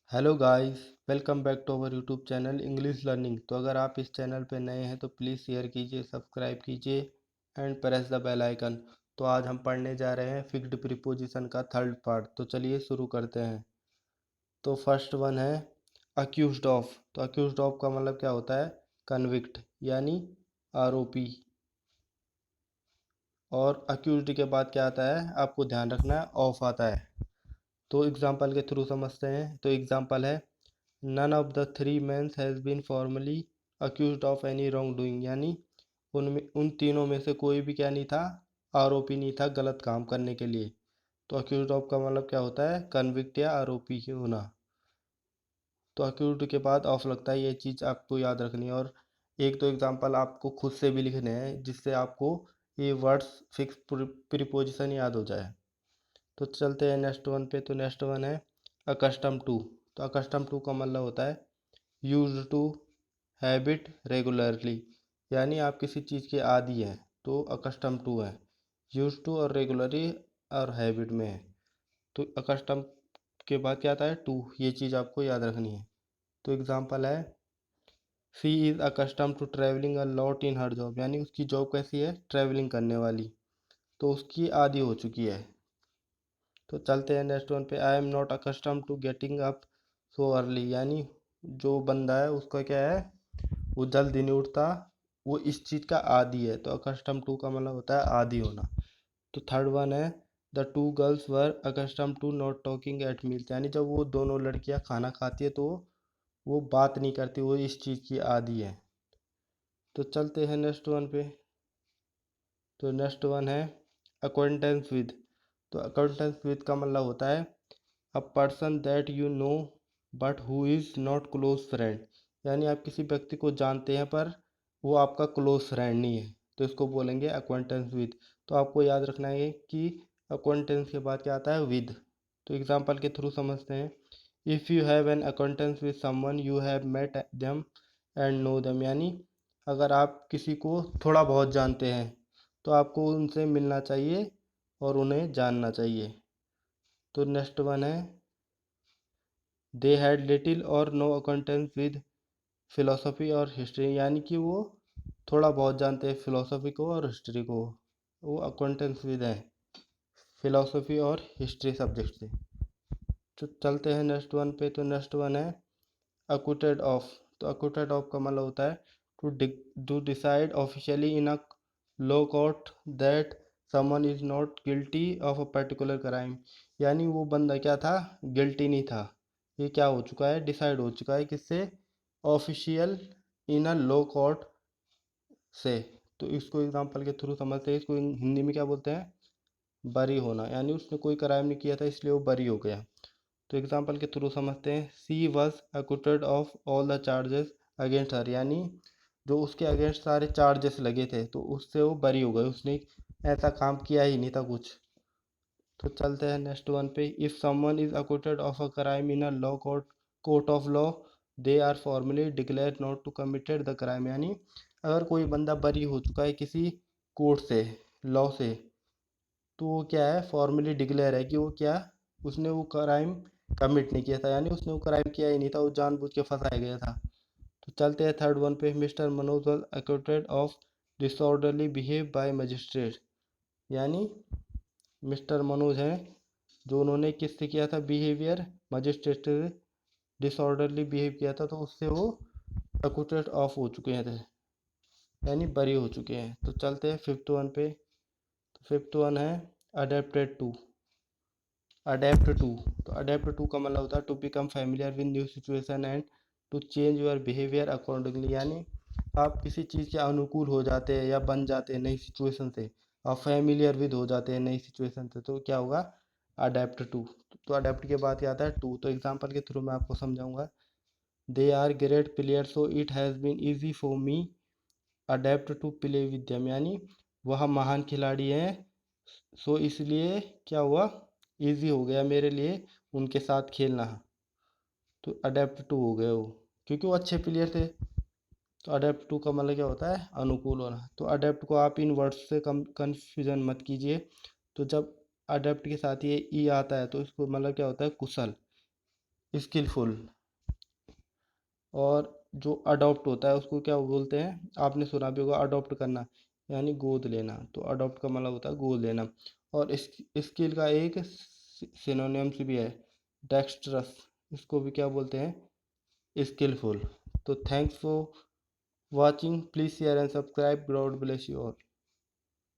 Hello guys, welcome back to our YouTube channel English learning. तो अगर आप इस चैनल पे नए हैं तो प्लीज़ शेयर कीजिए, सब्सक्राइब कीजिए and press the bell icon. तो आज हम पढ़ने जा रहे हैं फिक्स्ड प्रीपोजिशन का थर्ड पार्ट। तो चलिए शुरू करते हैं। तो फर्स्ट वन है अक्यूज्ड ऑफ। तो अक्यूज्ड ऑफ का मतलब क्या होता है? कन्विक्ट यानी आरोपी। और अक्यूज्ड के बाद क्या आता है आपको ध्यान रखना है, ऑफ आता है। तो एग्जाम्पल के थ्रू समझते हैं। तो एग्जाम्पल है none of the three mens has been formally accused of any wrongdoing, यानी उन तीनों में से कोई भी क्या नहीं था, आरोपी नहीं था गलत काम करने के लिए। तो अक्यूज्ड ऑफ का मतलब क्या होता है? कन्विक्ट या आरोपी के होना। तो अक्यूज्ड के बाद ऑफ लगता है, ये चीज़ आपको याद रखनी है। और एक दो एग्जांपल आपको खुद से भी लिखने हैं जिससे आपको ये वर्ड्स फिक्स प्रीपोजिशन याद हो जाए। तो चलते हैं नेक्स्ट वन पे। तो नेक्स्ट वन है अकस्टम टू। तो अकस्टम टू का मतलब होता है यूज टू, हैबिट, रेगुलरली, यानी आप किसी चीज़ के आदी हैं तो अकस्टम टू है। यूज टू और रेगुलरली और हैबिट में है। तो अकस्टम के बाद क्या आता है? टू। ये चीज़ आपको याद रखनी है। तो एग्जांपल है she is accustomed to travelling a lot in her job, यानी उसकी जॉब कैसी है? ट्रैवलिंग करने वाली। तो उसकी आदी हो चुकी है। तो चलते हैं नेक्स्ट वन पे। I am not accustomed to getting up so early, यानी जो बंदा है उसका क्या है, वो जल्दी नहीं उठता, वो इस चीज़ का आदी है। तो अकस्टम टू का मतलब होता है आदी होना। तो थर्ड वन है the two girls were accustomed to not talking at meals, यानी जब वो दोनों लड़कियां खाना खाती है तो वो बात नहीं करती, वो इस चीज़ की आदी है। तो चलते हैं नेक्स्ट वन पे। तो नेक्स्ट वन है अक्वेंटेंस विद। तो अक्वेंटेंस विद का मतलब होता है a person that you know but who is not close friend, यानी आप किसी व्यक्ति को जानते हैं पर वो आपका क्लोज फ्रेंड नहीं है, तो इसको बोलेंगे अक्वेंटेंस विद। तो आपको याद रखना है कि अक्वेंटेंस के बाद क्या आता है? विद। तो एग्जांपल के थ्रू समझते हैं। If you have an acquaintance with someone you have met them and know them, यानी अगर आप किसी को थोड़ा बहुत जानते हैं तो आपको उनसे मिलना चाहिए और उन्हें जानना चाहिए। तो नेक्स्ट वन है दे हैड लिटिल और नो अक्वेंटेंस विद फिलोसफी और हिस्ट्री, यानी कि वो थोड़ा बहुत जानते हैं फिलोसफी को और हिस्ट्री को, वो अक्वेंटेंस विद है फिलोसफी और हिस्ट्री सब्जेक्ट से। तो चलते हैं नेक्स्ट वन पे। तो नेक्स्ट वन है अक्विटेड ऑफ। तो अक्विटेड ऑफ का मतलब होता है to decide officially in a law court that someone is not guilty of a particular crime, यानी वो बंदा क्या था? गिल्टी नहीं था। ये क्या हो चुका है? डिसाइड हो चुका है किससे? Official in a law court से। तो इसको एग्जांपल के थ्रू समझते हैं। इसको हिंदी में क्या बोलते हैं? बरी होना, यानी उसने कोई क्राइम नहीं किया था इसलिए वो बरी हो गया। तो एग्जांपल के थ्रू समझते हैं। She was acquitted of all the charges against her, यानी जो उसके अगेंस्ट सारे चार्जेस लगे थे तो उससे वो बरी हो गई, उसने ऐसा काम किया ही नहीं था कुछ। तो चलते हैं नेक्स्ट वन पे। If someone is acquitted of a crime in a law court of law they are formally declare not to committed the crime, यानी अगर कोई बंदा बरी हो चुका है किसी कोर्ट से, लॉ से, तो वो क्या है? फॉर्मली डिक्लेयर है कि वो क्या, उसने वो क्राइम कमिट नहीं किया था, यानी उसने वो क्राइम किया ही नहीं था, वो जानबूझ के फंसाया गया था। तो चलते हैं थर्ड वन पे। Mister Manoj was acquitted of disorderly behave by magistrate, यानी मिस्टर मनोज हैं जो उन्होंने किससे किया था बिहेवियर? मजिस्ट्रेट से डिसऑर्डरली बिहेव किया था, तो उससे वो एक्यूटेड ऑफ हो चुके हैं थे, यानी बरी हो चुके हैं। तो चलते हैं फिफ्थ वन पे। तो फिफ्थ वन है अडेप्टेड टू। Adapt to. तो अडेप्ट टू का मतलब होता है to become familiar with new situation and to change your behaviour accordingly, यानी आप किसी चीज़ के अनुकूल हो जाते हैं या बन जाते हैं नई सिचुएशन से, आप फैमिलियर विद हो जाते हैं नई सिचुएशन से, तो क्या होगा? Adapt to. तो अडेप्ट के बाद क्या आता है? टू। तो एग्जांपल के थ्रू मैं आपको समझाऊंगा। They are great player so it has been easy for me adapt to play with them, यानी वह महान खिलाड़ी हैं सो इसलिए क्या हुआ? इजी हो गया मेरे लिए उनके साथ खेलना। तो अडेप्ट टू हो गए वो, क्योंकि वो अच्छे प्लेयर थे। तो अडेप्ट टू का मतलब क्या होता है? अनुकूल होना। तो अडेप्ट को आप इन वर्ड्स से कम कन्फ्यूजन मत कीजिए। तो जब अडेप्ट के साथ ये ई आता है तो इसको मतलब क्या होता है? कुशल। स्किलफुल। और जो अडॉप्ट होता है उसको क्या बोलते हैं, आपने सुना भी होगा, अडॉप्ट करना यानी गोद लेना। तो अडॉप्ट का मतलब होता है गोद लेना। और स्किल का एक सिनोनिम्स भी है, डेक्स्ट्रस, इसको भी क्या बोलते हैं, स्किलफुल। तो thanks for watching, please share and subscribe, God bless you all.